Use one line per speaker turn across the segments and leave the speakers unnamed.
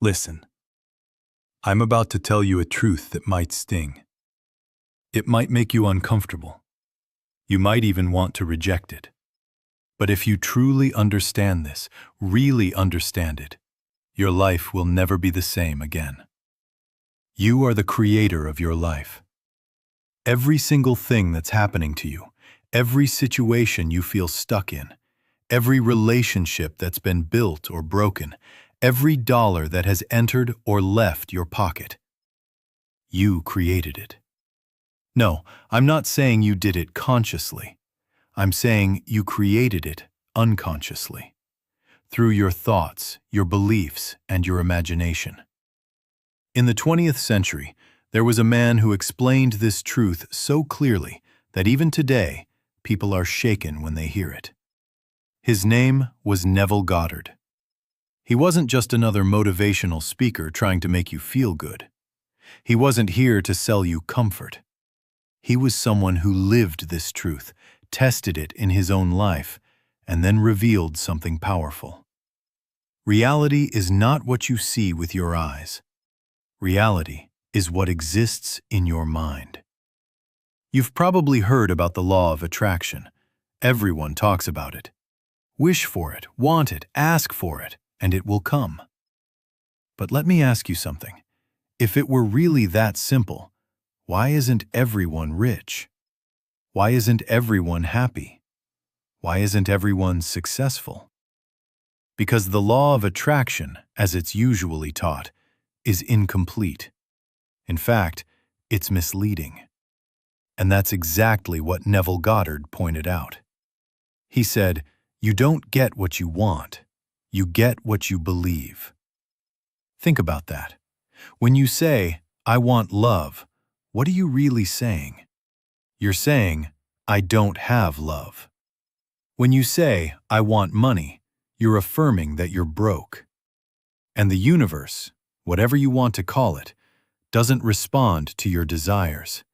Listen, I'm about to tell you a truth that might sting. It might make you uncomfortable. You might even want to reject it. But if you truly understand this, really understand it, your life will never be the same again. You are the creator of your life. Every single thing that's happening to you, every situation you feel stuck in, every relationship that's been built or broken, every dollar that has entered or left your pocket, you created it. No, I'm not saying you did it consciously. I'm saying you created it unconsciously, through your thoughts, your beliefs, and your imagination. In the 20th century, there was a man who explained this truth so clearly that even today, people are shaken when they hear it. His name was Neville Goddard. He wasn't just another motivational speaker trying to make you feel good. He wasn't here to sell you comfort. He was someone who lived this truth, tested it in his own life, and then revealed something powerful. Reality is not what you see with your eyes. Reality is what exists in your mind. You've probably heard about the law of attraction. Everyone talks about it. Wish for it, want it, ask for it, and it will come. But let me ask you something. If it were really that simple, why isn't everyone rich? Why isn't everyone happy? Why isn't everyone successful? Because the law of attraction, as it's usually taught, is incomplete. In fact, it's misleading. And that's exactly what Neville Goddard pointed out. He said, "You don't get what you want. You get what you believe." Think about that. When you say, "I want love," what are you really saying? You're saying, "I don't have love." When you say, "I want money," you're affirming that you're broke. And the universe, whatever you want to call it, doesn't respond to your desires.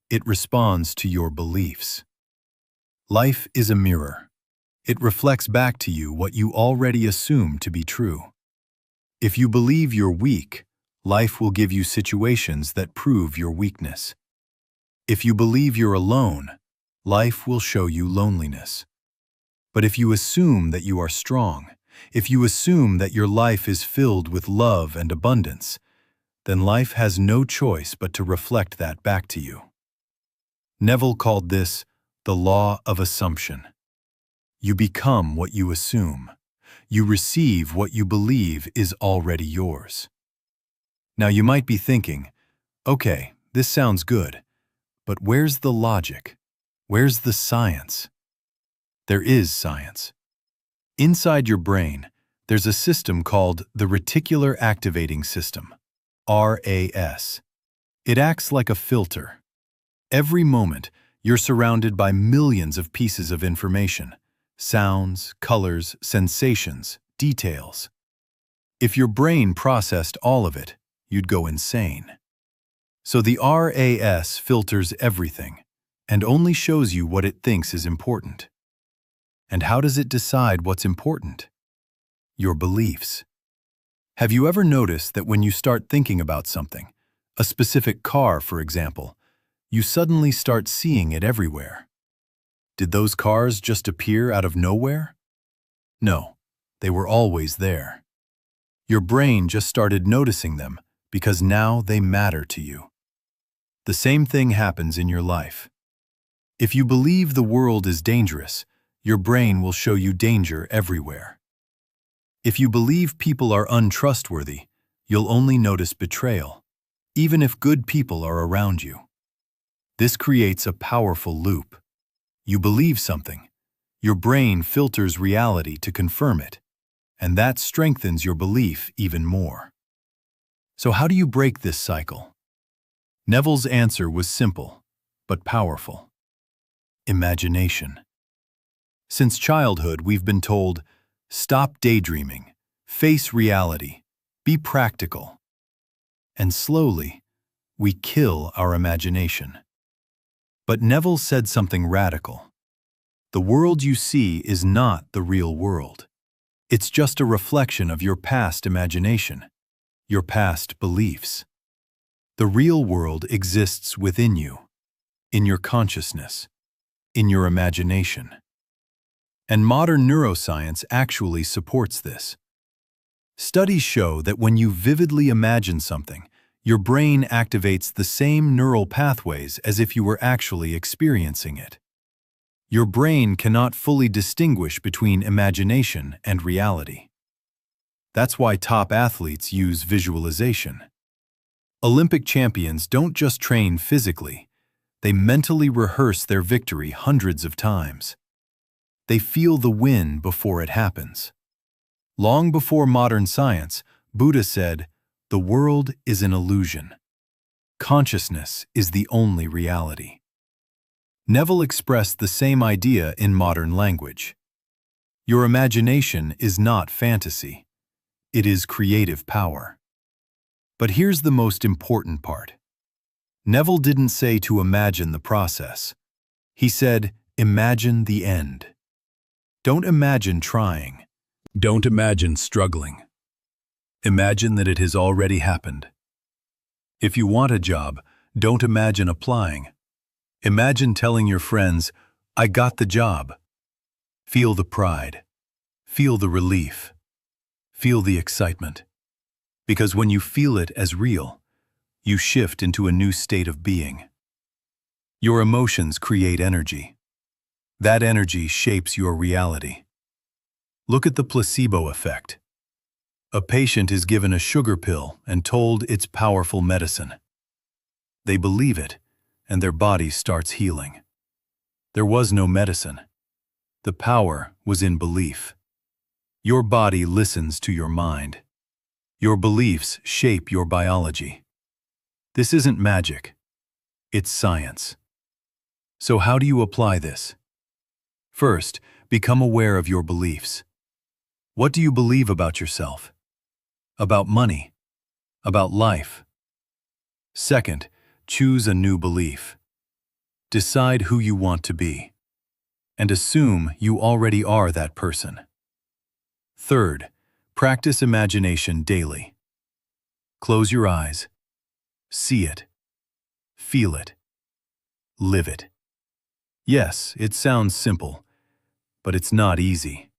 It responds to your beliefs. Life is a mirror. It reflects back to you what you already assume to be true. If you believe you're weak, life will give you situations that prove your weakness. If you believe you're alone, life will show you loneliness. But if you assume that you are strong, if you assume that your life is filled with love and abundance, then life has no choice but to reflect that back to you. Neville called this the law of assumption. You become what you assume. You receive what you believe is already yours. Now you might be thinking, okay, this sounds good, but where's the logic? Where's the science? There is science. Inside your brain, there's a system called the reticular activating system, RAS. It acts like a filter. Every moment, you're surrounded by millions of pieces of information, sounds, colors, sensations, details. If your brain processed all of it, you'd go insane. So the RAS filters everything and only shows you what it thinks is important. And how does it decide what's important? Your beliefs. Have you ever noticed that when you start thinking about something, a specific car, for example, you suddenly start seeing it everywhere? Did those cars just appear out of nowhere? No, they were always there. Your brain just started noticing them because now they matter to you. The same thing happens in your life. If you believe the world is dangerous, your brain will show you danger everywhere. If you believe people are untrustworthy, you'll only notice betrayal, even if good people are around you. This creates a powerful loop. You believe something, your brain filters reality to confirm it, and that strengthens your belief even more. So how do you break this cycle? Neville's answer was simple, but powerful. Imagination. Since childhood, we've been told, stop daydreaming, face reality, be practical. And slowly, we kill our imagination. But Neville said something radical. The world you see is not the real world. It's just a reflection of your past imagination. your past beliefs. The real world exists within you, in your consciousness, in your imagination. And modern neuroscience actually supports this. Studies show that when you vividly imagine something, your brain activates the same neural pathways as if you were actually experiencing it. Your brain cannot fully distinguish between imagination and reality. That's why top athletes use visualization. Olympic champions don't just train physically, they mentally rehearse their victory hundreds of times. They feel the win before it happens. Long before modern science, Buddha said, "The world is an illusion. Consciousness is the only reality." Neville expressed the same idea in modern language. Your imagination is not fantasy. It is creative power. But here's the most important part. Neville didn't say to imagine the process. He said, imagine the end. Don't imagine trying. Don't imagine struggling. Imagine that it has already happened. If you want a job, don't imagine applying. Imagine telling your friends, "I got the job." Feel the pride. Feel the relief. Feel the excitement. Because when you feel it as real, you shift into a new state of being. Your emotions create energy. That energy shapes your reality. Look at the placebo effect. A patient is given a sugar pill and told it's powerful medicine. They believe it, and their body starts healing. There was no medicine. The power was in belief. Your body listens to your mind. Your beliefs shape your biology. This isn't magic. It's science. So how do you apply this? First, become aware of your beliefs. What do you believe about yourself? About money? About life? Second, choose a new belief. Decide who you want to be. And assume you already are that person. Third, practice imagination daily. Close your eyes. See it. Feel it. Live it. Yes, it sounds simple, but it's not easy.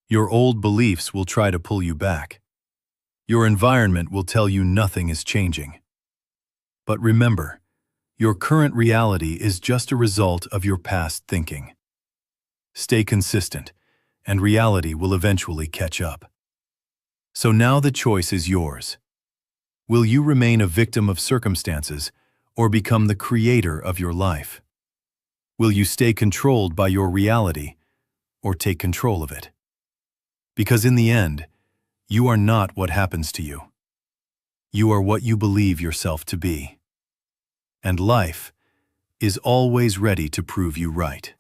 Your old beliefs will try to pull you back. Your environment will tell you nothing is changing. But remember, your current reality is just a result of your past thinking. Stay consistent, and reality will eventually catch up. So now the choice is yours. Will you remain a victim of circumstances or become the creator of your life? Will you stay controlled by your reality or take control of it? Because in the end, you are not what happens to you. You are what you believe yourself to be. And life is always ready to prove you right.